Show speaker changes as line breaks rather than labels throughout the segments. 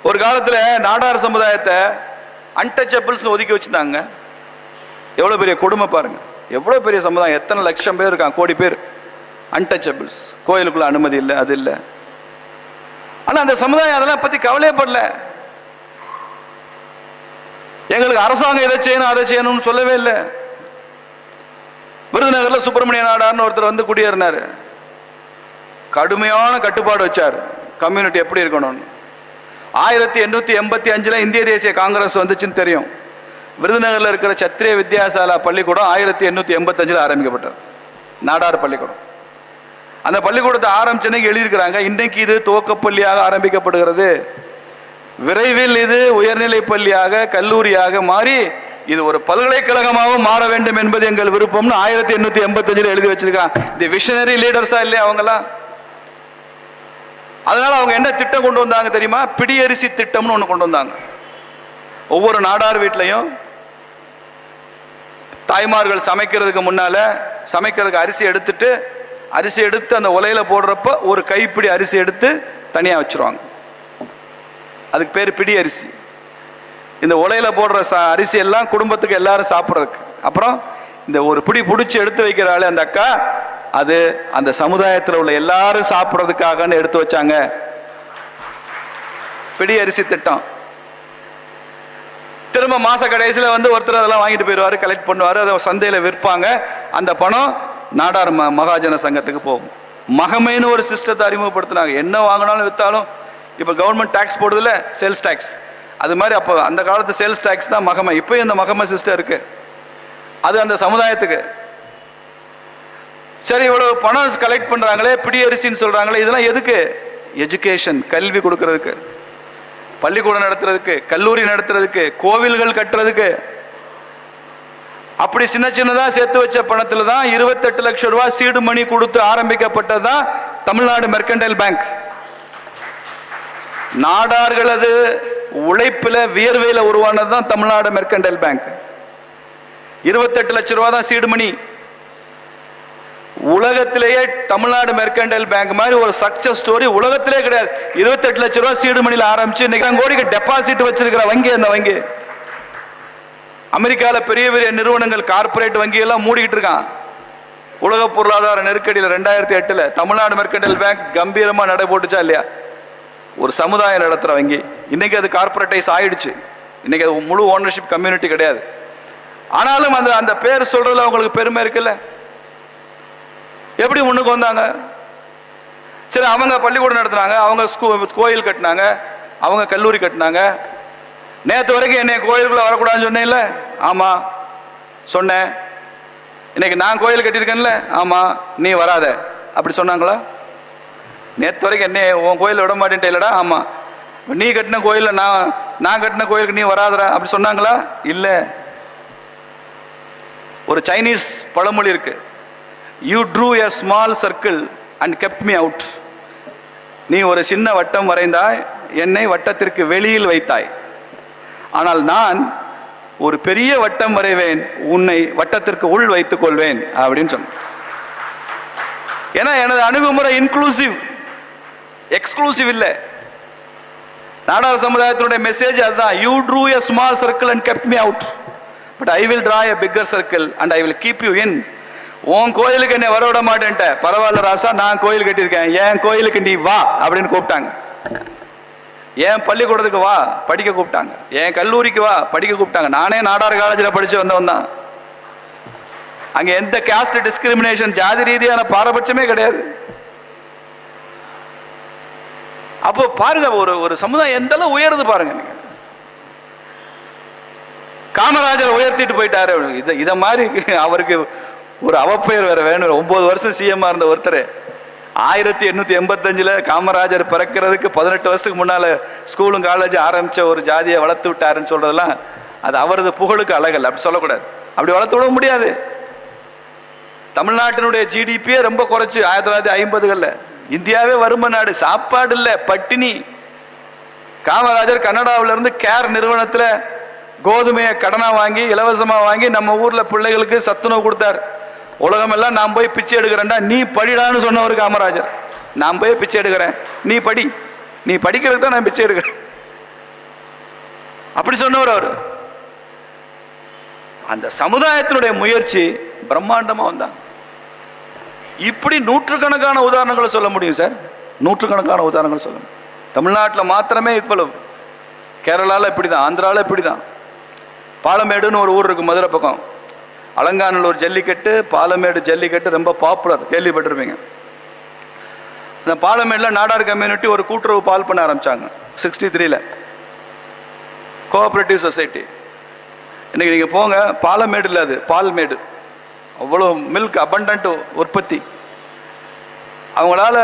ஒரு காலத்தில் நாடார் சமுதாயத்தை அன்டச்சபிள்ஸ் ஒதுக்கி வச்சுருந்தாங்க. எவ்வளோ பெரிய கொடுமை பாருங்க, எவ்வளோ பெரிய சமுதாயம், எத்தனை லட்சம் பேர் இருக்காங்க, கோடி பேர் அன்டச்சபிள்ஸ். கோயிலுக்குள்ள அனுமதி இல்லை, அது இல்லை. ஆனால் அந்த சமுதாயம் அதெல்லாம் பற்றி கவலையப்படல. எங்களுக்கு அரசாங்கம் இதை செய்யணும் அதை செய்யணும்னு சொல்லவே இல்லை. விருதுநகரில் சுப்பிரமணிய நாடார்னு ஒருத்தர் வந்து குடியேறினார். கடுமையான கட்டுப்பாடு வச்சார், கம்யூனிட்டி எப்படி இருக்கணும்னு. 1885 இந்திய தேசிய காங்கிரஸ் வந்துச்சுன்னு தெரியும். விருதுநகரில் இருக்கிற சத்திரிய வித்யாசாலா பள்ளிக்கூடம் 1885 ஆரம்பிக்கப்பட்டது, நாடார் பள்ளிக்கூடம். அந்த பள்ளிக்கூடத்தை ஆரம்பிச்சுன்னு எழுதியிருக்கிறாங்க, இன்றைக்கு இது துவக்கப்பள்ளியாக ஆரம்பிக்கப்படுகிறது, விரைவில் இது உயர்நிலை பள்ளியாக கல்லூரியாக மாறி இது ஒரு பல்கலைக்கழகமாகவும் மாற வேண்டும் என்பது எங்கள் விருப்பம்னு 1885 எழுதி வச்சிருக்காங்க. தி விஷனரி லீடர்ஸா இல்லையா அவங்கெல்லாம்? அதனால அவங்க என்ன திட்டம் கொண்டு வந்தாங்க தெரியுமா? பிடியரிசி திட்டம்னு ஒன்று கொண்டு வந்தாங்க. ஒவ்வொரு நாடார் வீட்லையும் தாய்மார்கள் சமைக்கிறதுக்கு முன்னால சமைக்கிறதுக்கு அரிசி எடுத்து அந்த உலையில போடுறப்ப ஒரு கைப்பிடி அரிசி எடுத்து தனியா வச்சிருவாங்க. அதுக்கு பேர் பிடி அரிசி. இந்த உலையில போடுற அரிசி எல்லாம் குடும்பத்துக்கு எல்லாரும் சாப்பிட்றதுக்கு. அப்புறம் இந்த ஒரு பிடி பிடிச்சி எடுத்து வைக்கிறாள் அந்த அக்கா, அது அந்த சமுதாயத்தில் உள்ள எல்லாரும் சாப்பிட்றதுக்காக எடுத்து வச்சாங்க. பிடி அரிசி திட்டம். திரும்ப மாச கடைசியில் வந்து ஒருத்தர் அதெல்லாம் வாங்கிட்டு போயிடுவாரு, கலெக்ட் பண்ணுவாரு, அதை சந்தையில் விற்பாங்க. அந்த பணம் நாடார் மகாஜன சங்கத்துக்கு போகும். மகமைன்னு ஒரு சிஸ்டத்தை அறிமுகப்படுத்தினாங்க. என்ன வாங்கினாலும் விற்றாலும் இப்போ கவர்மெண்ட் டேக்ஸ் போடுதில்ல, சேல்ஸ் டேக்ஸ், அது மாதிரி அப்போ அந்த காலத்து சேல்ஸ் டேக்ஸ் தான் மகமை. இப்போயும் இந்த மகமை சிஸ்டம் இருக்கு, அது அந்த சமுதாயத்துக்கு. சரி, இவ்வளவு பணம் கலெக்ட் பண்றாங்களே, பிடியரிசின்னு சொல்றாங்களே, இதெல்லாம் எதுக்கு? எஜுகேஷன், கல்வி கொடுக்கறதுக்கு, பள்ளிக்கூடம் நடத்துறதுக்கு, கல்லூரி நடத்துறதுக்கு, கோவில்கள் கட்டுறதுக்கு. அப்படி சின்ன சின்னதா சேர்த்து வச்ச பணத்துல தான் 28 லட்சம் ரூபாய் சீடு மணி கொடுத்து ஆரம்பிக்கப்பட்டதுதான் தமிழ்நாடு மெர்கன்டைல் பேங்க். நாடார்களது உழைப்புல வியர்வையில உருவானதுதான் தமிழ்நாடு மெர்கன்டைல் பேங்க். 28 லட்சம் ரூபாய் தான் சீடு மணி. உலகத்திலேயே தமிழ்நாடு மெர்கன்டைல் பேங்க் மாதிரி ஒரு சக்சஸ் ஸ்டோரி உலகத்திலே கிடையாது. 28 லட்சம் ரூபாய் சீடு மணியில ஆரம்பிச்சு இன்னைக்கு கோடிக்கு டெபாசிட் வச்சிருக்கிற வங்கி அந்த வங்கி. அமெரிக்காவில் பெரிய பெரிய நிறுவனங்கள், கார்பரேட் வங்கி எல்லாம் மூடிக்கிட்டு இருக்கான். உலக பொருளாதார நெருக்கடியில் 2008 தமிழ்நாடு மெர்கன்டைல் பேங்க் கம்பீரமா நடை போட்டுச்சா இல்லையா? ஒரு சமுதாயம் நடத்துற வங்கி. இன்னைக்கு அது கார்பரேட்டைஸ் ஆயிடுச்சு, இன்னைக்கு அது முழு ஓனர்ஷிப் கம்யூனிட்டி கிடையாது. ஆனாலும் அந்த பேர் சொல்றதுல அவங்களுக்கு பெருமை இருக்குல்ல. எப்படி முன்னுக்கு வந்தாங்க? சரி, அவங்க பள்ளிக்கூடம் நடத்துனாங்க, அவங்க கோயில் கட்டினாங்க, அவங்க கல்லூரி கட்டினாங்க. நேற்று வரைக்கும் என்னை கோயிலுக்குள்ள வரக்கூடாதுன்னு சொன்னேன்ல? ஆமா சொன்னேன். இன்னைக்கு நான் கோயில் கட்டியிருக்கேன்ல? ஆமா, நீ வராத அப்படி சொன்னாங்களா? நேற்று வரைக்கும் என்னை உன் கோயில விட மாட்டேன்ட்டு இல்லடா. ஆமா, நீ கட்டின கோயில நான் கட்டின கோயிலுக்கு நீ வராதரா அப்படி சொன்னாங்களா? இல்ல. ஒரு சைனீஸ் பழமொழி இருக்கு, you true a small circle and kept me out. நீ ஒரு சின்ன வட்டம் வரைந்தாய், என்னை வட்டத்திற்கு வெளியில் வைத்தாய். ஆனால் நான் ஒரு பெரிய வட்டம் வரைவேன், உன்னை வட்டத்திற்கு உள் வைத்துக் கொள்வேன் அப்படின்னு சொன்ன. ஏன்னா எனது அணுகுமுறை இன்க்ளூசிவ், எக்ஸ்க்ளூசிவ் இல்லை. நாடார் சமுதாயத்தினுடைய மெசேஜ் அதுதான். You true a small circle and kept me out, but I will draw a bigger circle and I will keep you in. உன் கோயிலுக்கு என்னை வர விட மாட்டேன்ட்ட, பரவாயில்ல ராசா, நான் கோயில் கட்டியிருக்கேன், என் கோயிலுக்கு நீ வா அப்படின்னு கூப்பிட்டாங்க. என் பள்ளிக்கூடத்துக்கு வா படிக்க கூப்பிட்டாங்க, என் கல்லூரிக்கு வா படிக்க கூப்பிட்டாங்க. நானே நாடார் காலேஜில் படிச்சு வந்தவன் தான். அங்க எந்த காஸ்ட் டிஸ்கிரிமினேஷன், ஜாதி ரீதியான பாரபட்சமே கிடையாது. அப்போ பாருங்க, ஒரு சமுதாயம் எந்த அளவு உயருது பாருங்க. நீங்க காமராஜர் உயர்த்திட்டு போயிட்டாரு. இத மாதிரி அவருக்கு ஒரு அவப்பெயர் வேற வேணும். 9 வருஷம் சிஎம் இருந்த ஒருத்தர் 1885 காமராஜர் பிறக்கிறதுக்கு 18 வருஷத்துக்கு முன்னால ஸ்கூலும் காலேஜ் ஆரம்பிச்ச ஒரு ஜாதியை வளர்த்து விட்டாருன்னு சொல்றதெல்லாம் அது அவரது புகழுக்கு அழகல்ல. அப்படி சொல்லக்கூடாது, அப்படி வளர்த்து விட முடியாது. தமிழ்நாட்டினுடைய ஜிடிபியே ரொம்ப குறைச்சு 1950களில். இந்தியாவே வறுமை நாடு, சாப்பாடு இல்லை, பட்டினி. காமராஜர் கனடாவில இருந்து கேர் நிறுவனத்தில் கோதுமையை கடனா வாங்கி இலவசமா வாங்கி நம்ம ஊர்ல பிள்ளைகளுக்கு சத்துணவு கொடுத்தார். உலகம் எல்லாம் நான் போய் பிச்சை எடுக்கிறேன்டா, நீ படிடான்னு சொன்னவர் காமராஜர். நான் போய் பிச்சை எடுக்கிறேன், நீ படி, நீ படிக்கிறதுக்கு தான் நான் பிச்சை எடுக்கிறேன். அப்படி சொன்னவர் அவர். அந்த சமுதாயத்தினுடைய முயற்சி பிரம்மாண்டமா வந்தாங்க. இப்படி நூற்றுக்கணக்கான உதாரணங்களை சொல்ல முடியும் சார், நூற்றுக்கணக்கான உதாரணங்கள் சொல்ல முடியும். தமிழ்நாட்டில் மாத்திரமே இவ்வளவு, கேரளாவில் இப்படிதான், ஆந்திராவில் இப்படிதான். பாலமேடுன்னு ஒரு ஊர் இருக்கு மதுரை பக்கம், அலங்காநல்லூர் ஜல்லிக்கட்டு, பாலமேடு ஜல்லிக்கட்டு ரொம்ப பாப்புலர், கேள்விப்பட்டிருப்பீங்க. அந்த பாலமேடில் நாடார் கம்யூனிட்டி ஒரு கூட்டுறவு பால் பண்ண ஆரம்பிச்சாங்க 63ல், கோஆபரேட்டிவ் சொசைட்டி. இன்னைக்கு நீங்கள் போங்க, பாலமேடில் அது பால்மேடு, அவ்வளோ மில்க் அபண்டன்ட் உற்பத்தி. அவங்களால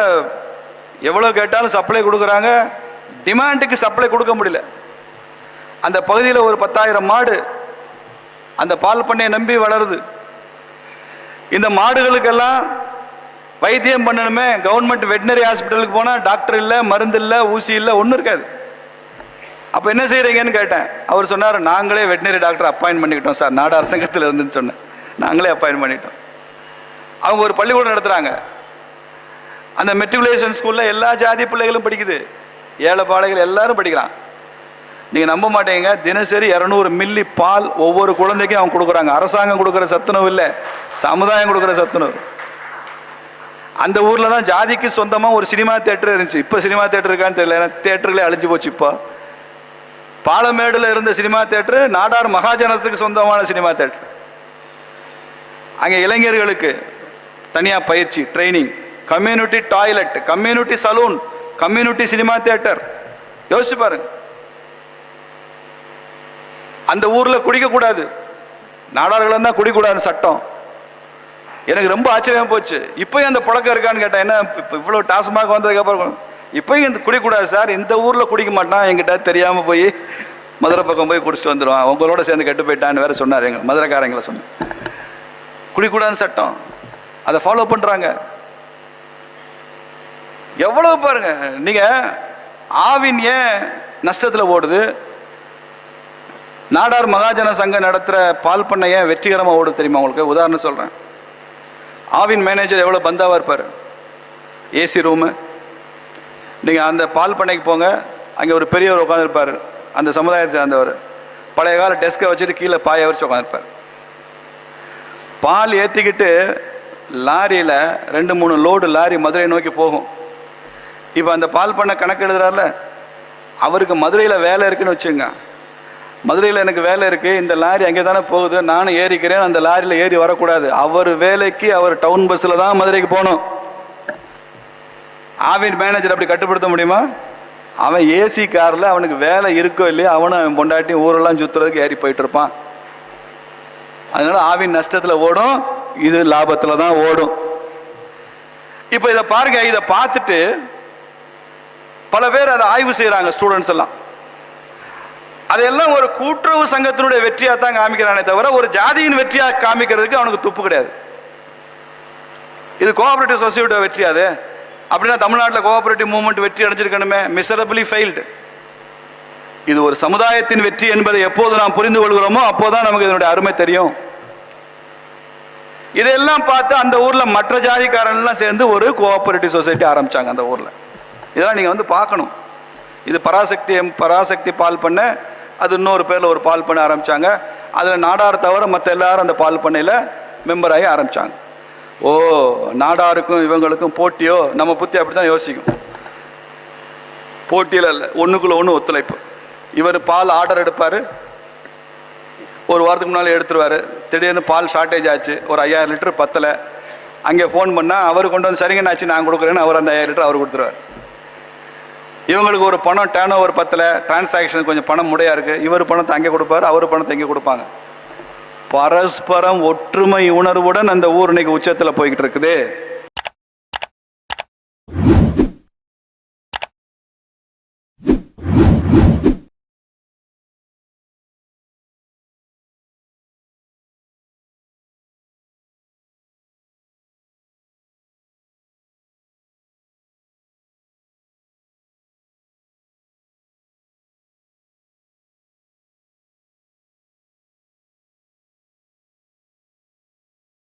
எவ்வளோ கேட்டாலும் சப்ளை கொடுக்குறாங்க, டிமாண்டுக்கு சப்ளை கொடுக்க முடியல. அந்த பகுதியில் ஒரு 10,000 மாடு அந்த பால் பண்ணையை நம்பி வளருது. இந்த மாடுகளுக்கெல்லாம் வைத்தியம் பண்ணணுமே, கவர்மெண்ட் வெட்டினரி ஹாஸ்பிட்டலுக்கு போனால் டாக்டர் இல்லை, மருந்து இல்லை, ஊசி இல்லை, ஒன்றும் இருக்காது. அப்போ என்ன செய்கிறீங்கன்னு கேட்டேன். அவர் சொன்னார், நாங்களே வெட்டினரி டாக்டர் அப்பாயின்ட் பண்ணிக்கிட்டோம் சார், நாடார் சங்கத்தில் இருந்துன்னு சொன்னேன். நாங்களே அப்பாயின்ட் பண்ணிட்டோம். அவங்க ஒரு பள்ளிக்கூடம் நடத்துகிறாங்க. அந்த மெட்ரிகுலேஷன் ஸ்கூலில் எல்லா ஜாதி பிள்ளைகளும் படிக்குது, ஏழை பாளைகள் எல்லாரும் படிக்கிறான். நீங்கள் நம்ப மாட்டீங்க, தினசரி 200 மில்லி பால் ஒவ்வொரு குழந்தைக்கும் அவங்க கொடுக்குறாங்க. அரசாங்கம் கொடுக்குற சத்துணவு இல்லை, சமுதாயம் கொடுக்குற சத்துணவு. அந்த ஊரில் தான் ஜாதிக்கு சொந்தமாக ஒரு சினிமா தேட்டர் இருந்துச்சு. இப்போ சினிமா தேட்டர் இருக்கான்னு தெரியல, ஏன்னா தேட்டர்களே அழிஞ்சு போச்சு. இப்போ பாலமேடில் இருந்த சினிமா தேட்டரு நாடார் மகாஜனத்துக்கு சொந்தமான சினிமா தேட்டர். அங்கே இளைஞர்களுக்கு தனியாக பயிற்சி, training, community toilet, community salon, community cinema theatre. யோசிச்சு பாருங்க. அந்த ஊரில் குடிக்கக்கூடாது, நாடார்கள் தான் குடிக்கூடாது சட்டம். எனக்கு ரொம்ப ஆச்சரியமாக போச்சு. இப்போயும் அந்த பழக்கம் இருக்கான்னு கேட்டேன். என்ன இப்போ இவ்வளோ டாஸ்மாக் வந்ததுக்கப்புறம் இப்போயும் இந்த குடிக்கூடாது சார், இந்த ஊரில் குடிக்க மாட்டான், என்கிட்ட தெரியாமல் போய் மதுரை பக்கம் போய் குடிச்சிட்டு வந்துடுவான், உங்களோட சேர்ந்து கெட்டு போயிட்டான்னு வேற சொன்னார். எங்கள் மதுரைக்காரங்களை சொன்னேன். குடிக்கூடாதுன்னு சட்டம், அதை ஃபாலோ பண்ணுறாங்க. எவ்வளவு பாருங்க நீங்க. ஆவின் ஏன் நஷ்டத்தில் ஓடுது? நாடார் மகாஜன சங்கம் நடத்துகிற பால் பண்ணை ஏன் வெற்றிகரமாக ஓடுது தெரியுமா உங்களுக்கு? உதாரணம் சொல்கிறேன். ஆவின் மேனேஜர் எவ்வளோ பந்தாவாக இருப்பார், ஏசி ரூமு. நீங்கள் அந்த பால் பண்ணைக்கு போங்க, அங்கே ஒரு பெரியவர் உட்காந்துருப்பார், அந்த சமுதாயத்தை சேர்ந்தவர். பழைய கால டெஸ்கை வச்சுட்டு கீழே பாயை வச்சு உட்காந்துருப்பார். பால் ஏற்றிக்கிட்டு லாரியில் 2-3 லோடு லாரி மதுரை நோக்கி போகும். இப்போ அந்த பால் பண்ணை கணக்கு எழுதுறாருல, அவருக்கு மதுரையில் வேலை இருக்குன்னு வச்சுங்க. மதுரையில் எனக்கு வேலை இருக்குது, இந்த லாரி அங்கே தானே போகுது, நானும் ஏறிக்கிறேன், அந்த லாரியில் ஏறி வரக்கூடாது. அவர் வேலைக்கு அவர் டவுன் பஸ்ஸில் தான் மதுரைக்கு போகணும். ஆவின் மேனேஜர் அப்படி கட்டுப்படுத்த முடியுமா? அவன் ஏசி காரில் அவனுக்கு வேலை இருக்கோ இல்லையா, அவனும் பொண்டாட்டியும் ஊரெல்லாம் சுற்றுறதுக்கு ஏறி போயிட்டு இருப்பான். அதனால ஆவின் நஷ்டத்தில் ஓடும், இது லாபத்தில் தான் ஓடும். இப்போ இதை பாருங்க, இதை பார்த்துட்டு பல பேர் அதை ஆய்வு செய்கிறாங்க, ஸ்டூடெண்ட்ஸ் எல்லாம். அதையெல்லாம் ஒரு கூட்டுறவு சங்கத்தினுடைய வெற்றியாக தான் காமிக்கிறானே தவிர ஒரு ஜாதியின் வெற்றியாக காமிக்கிறதுக்கு அவனுக்கு துப்பு கிடையாது. இது கோஆபரேட்டிவ் சொசைட்டியோட வெற்றியாது. அப்படின்னா தமிழ்நாட்டில் கோஆபரேட்டிவ் மூவ்மெண்ட் வெற்றி அடைஞ்சிருக்கணுமே, மிசரபிளி ஃபெயில்டு. இது ஒரு சமுதாயத்தின் வெற்றி என்பதை எப்போது நாம் புரிந்து கொள்கிறோமோ அப்போதான் நமக்கு இதனுடைய அருமை தெரியும். இதெல்லாம் பார்த்து அந்த ஊர்ல மற்ற ஜாதிக்காரன்லாம் சேர்ந்து ஒரு கோஆபரேட்டிவ் சொசைட்டி ஆரம்பிச்சாங்க அந்த ஊர்ல. இதெல்லாம் நீங்க வந்து பார்க்கணும். இது பராசக்தி பால் பண்ண, அது இன்னொரு பேர்ல ஒரு பால் பண்ண ஆரம்பிச்சாங்க. அதுல நாடார் தவிர மற்ற எல்லாரும் அந்த பால் பண்ணையில மெம்பர் ஆகி ஆரம்பிச்சாங்க. ஓ, நாடாருக்கும் இவங்களுக்கும் போட்டியோ? நம்ம புத்தி அப்படித்தான் யோசிக்கும். போட்டியில் இல்லை, ஒன்றுக்குள்ள ஒன்று ஒத்துழைப்பு. இவர் பால் ஆர்டர் எடுப்பார், ஒரு வாரத்துக்கு முன்னால் எடுத்துருவார். திடீர்னு பால் ஷார்ட்டேஜ் ஆச்சு, ஒரு 5000 லிட்டர் பத்தலை. அங்கே ஃபோன் பண்ணால் அவர் கொண்டு வந்து சரிங்கன்னாச்சு நான் கொடுக்குறேன்னு அவர் அந்த 5000 லிட்டர் அவர் கொடுத்துருவார். இவங்களுக்கு ஒரு பணம் டேர்ன் ஓவர் பத்தலை, டிரான்சாக்ஷன் கொஞ்சம் பணம் முடையாக இருக்குது, இவர் பணத்தை அங்கே கொடுப்பார், அவர் பணத்தை இங்கே கொடுப்பாங்க. பரஸ்பரம் ஒற்றுமை உணர்வுடன் அந்த ஊர் இன்னைக்கு உச்சத்தில் போய்கிட்டு இருக்குது.